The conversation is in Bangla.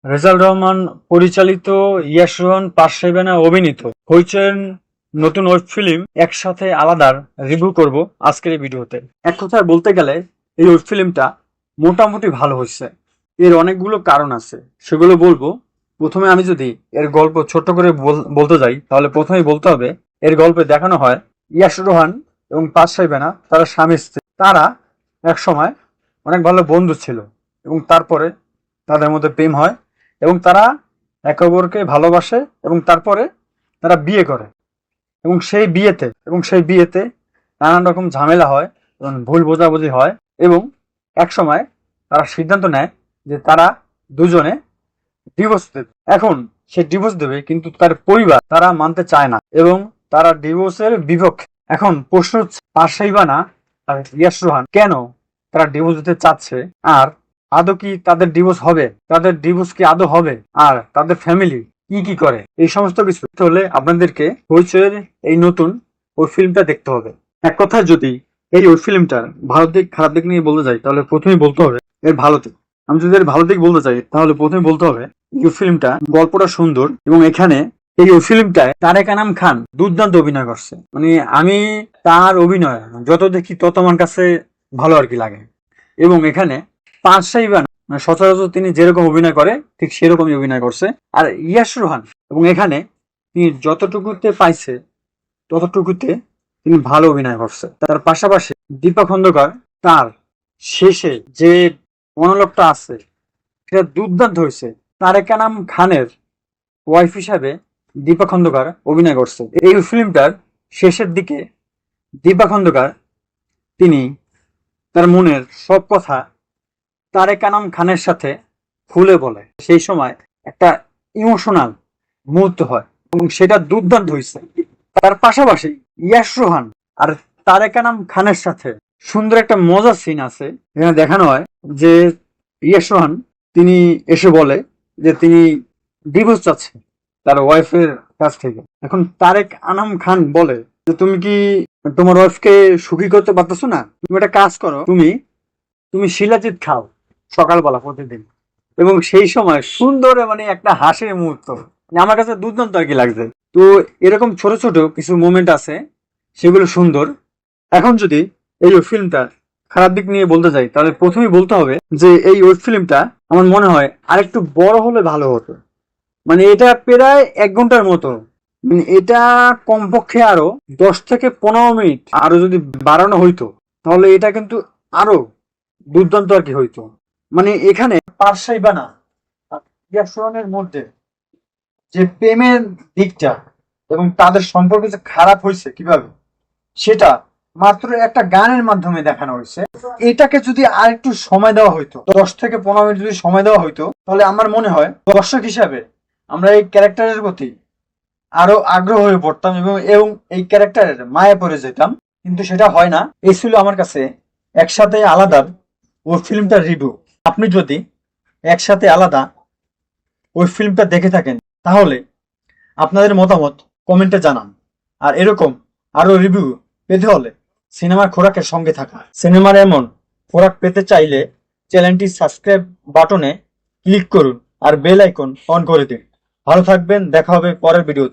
রেজাল রহমান পরিচালিত, ইয়াশ রোহান পার্সেবেনা অভিনীত হইচইয়ের নতুন ওয়েব ফিল্ম একসাথে আলাদার রিভিউ করব আজকের এই ভিডিওতে। এক কথায় বলতে গেলে এই ওয়েব ফিল্মটা মোটামুটি ভালো হয়েছে। এর অনেকগুলো কারণ আছে, সেগুলো বলবো। প্রথমে আমি যদি এর গল্প ছোট্ট করে বলতে যাই, তাহলে প্রথমেই বলতে হবে এর গল্পে দেখানো হয় ইয়াশ রোহান এবং পার্সেবেনা, তারা স্বামী স্ত্রী। তারা এক সময় অনেক ভালো বন্ধু ছিল এবং তারপরে তাদের মধ্যে প্রেম হয় এবং তারা একে অপরকে ভালোবাসে এবং তারপরে তারা বিয়ে করে এবং সেই বিয়েতে নানান রকম ঝামেলা হয় এবং ভুল বোঝাবুঝি হয় এবং এক সময় তারা সিদ্ধান্ত নেয় যে তারা দুজনে ডিভোর্স দেবে। এখন সে ডিভোর্স দেবে, কিন্তু তার পরিবার তারা মানতে চায় না এবং তারা ডিভোর্সের বিপক্ষে। এখন প্রশ্ন হচ্ছে, পার্সেবানা আর ইয়াশ রোহান কেন তারা ডিভোর্স দিতে চাচ্ছে, আর আদৌ কি তাদের ডিভোর্স হবে, তাদের ডিভোর্স কি আদৌ হবে, আর তাদের ফ্যামিলি কি কি করে, এই সমস্ত কিছু হলে আপনাদেরকে হইচইয়ের এই নতুন ওই ফিল্মটা দেখতে হবে। এক কথায় যদি এই ওই ফিল্মটার ভালো দিক খারাপ দিক নিয়ে বলতে যাই, তাহলে প্রথমেই বলতে হবে এর ভালো দিক। আমি যদি এর ভালো দিক বলতে চাই, তাহলে প্রথমে বলতে হবে এই ফিল্মটা গল্পটা সুন্দর এবং এখানে এই ফিল্মটায় তারেক আনাম খান দুর্দান্ত অভিনয় করছে। মানে আমি তার অভিনয় যত দেখি তত আমার কাছে ভালো আর কি লাগে। এবং এখানে পার্সেবানা মানে সচরাচর তিনি যেরকম অভিনয় করে ঠিক সেরকমই অভিনয় করছে। আর ইয়াশ রোহান এবং এখানে তিনি যতটুকুতে পাইছে ততটুকুতে তিনি ভালো অভিনয় করছে। তার পাশাপাশি দীপা খন্দকার তার শেষে যে মনোলগটা আছে সেটা দুর্দান্ত হয়েছে। তারেক আনাম খানের ওয়াইফ হিসাবে দীপা খন্দকার অভিনয় করছে। এই ফিল্মটার শেষের দিকে দীপা খন্দকার তিনি তার মনের সব কথা তারেক আনাম খানের সাথে খুলে বলে। সেই সময় একটা ইমোশনাল মুহূর্ত হয় এবং সেটা দুর্দান্ত হয়েছে। তার পাশাপাশি ইয়াশ রোহান আর তারেক আনাম খানের সাথে সুন্দর একটা মজার সিন আছে। এখানে দেখানো হয় যে ইয়াশ রোহান তিনি এসে বলে যে তিনি ডিভোর্স চাচ্ছে তার ওয়াইফের কাছ থেকে। এখন তারেক আনাম খান বলে যে তুমি কি তোমার ওয়াইফকে সুখী করতে পারতেছো না, তুমি একটা কাজ করো, তুমি শিলাজিৎ খাও সকালবেলা প্রতিদিন। এবং সেই সময় সুন্দর মানে একটা হাসির মুহূর্ত আমার কাছে দুর্দান্ত আর কি লাগছে। তো এরকম ছোট ছোট কিছু মোমেন্ট আছে, সেগুলো সুন্দর। এখন যদি এই ওয়েব ফিল্মটা খারাপ দিক নিয়ে বলতে যাই, তাহলে প্রথমেই বলতে হবে যে এই ওয়েব ফিল্মটা আমার মনে হয় আরেকটু বড় হলে ভালো হতো। মানে এটা প্রায় 1 ঘন্টার মতো, মানে এটা কমপক্ষে আরো 10 থেকে 15 মিনিট আরো যদি বাড়ানো হইতো, তাহলে এটা কিন্তু আরো দুর্দান্ত আর কি হইতো। মানে এখানে পার্সেবানা আর ইয়াশ রোহানের মধ্যে যে প্রেমের দিকটা এবং তাদের সম্পর্ক যে খারাপ হয়েছে কিভাবে, সেটা মাত্র একটা গানের মাধ্যমে দেখানো হয়েছে। এটাকে যদি আর একটু সময় দেওয়া হইতো, 10 থেকে 15 মিনিট যদি সময় দেওয়া হইতো, তাহলে আমার মনে হয় দর্শক হিসাবে আমরা এই ক্যারেক্টারের প্রতি আরো আগ্রহ হয়ে পড়তাম এবং এই ক্যারেক্টারের মায়া পড়ে যেতাম। কিন্তু সেটা হয় না। এই ছিল আমার কাছে একসাথে আলাদার ওই ফিল্মটার রিভিউ। আপনি যদি একসাথে আলাদা ওই ফিল্মটা দেখে থাকেন, তাহলে আপনাদের মতামত কমেন্টে জানান। আর এরকম আরো রিভিউ পেতে হলে সিনেমার খোরাকের সঙ্গে থাকা। সিনেমার এমন খোরাক পেতে চাইলে চ্যানেলটি সাবস্ক্রাইব বাটনে ক্লিক করুন আর বেল আইকন অন করে দিন। ভালো থাকবেন, দেখা হবে পরের ভিডিও।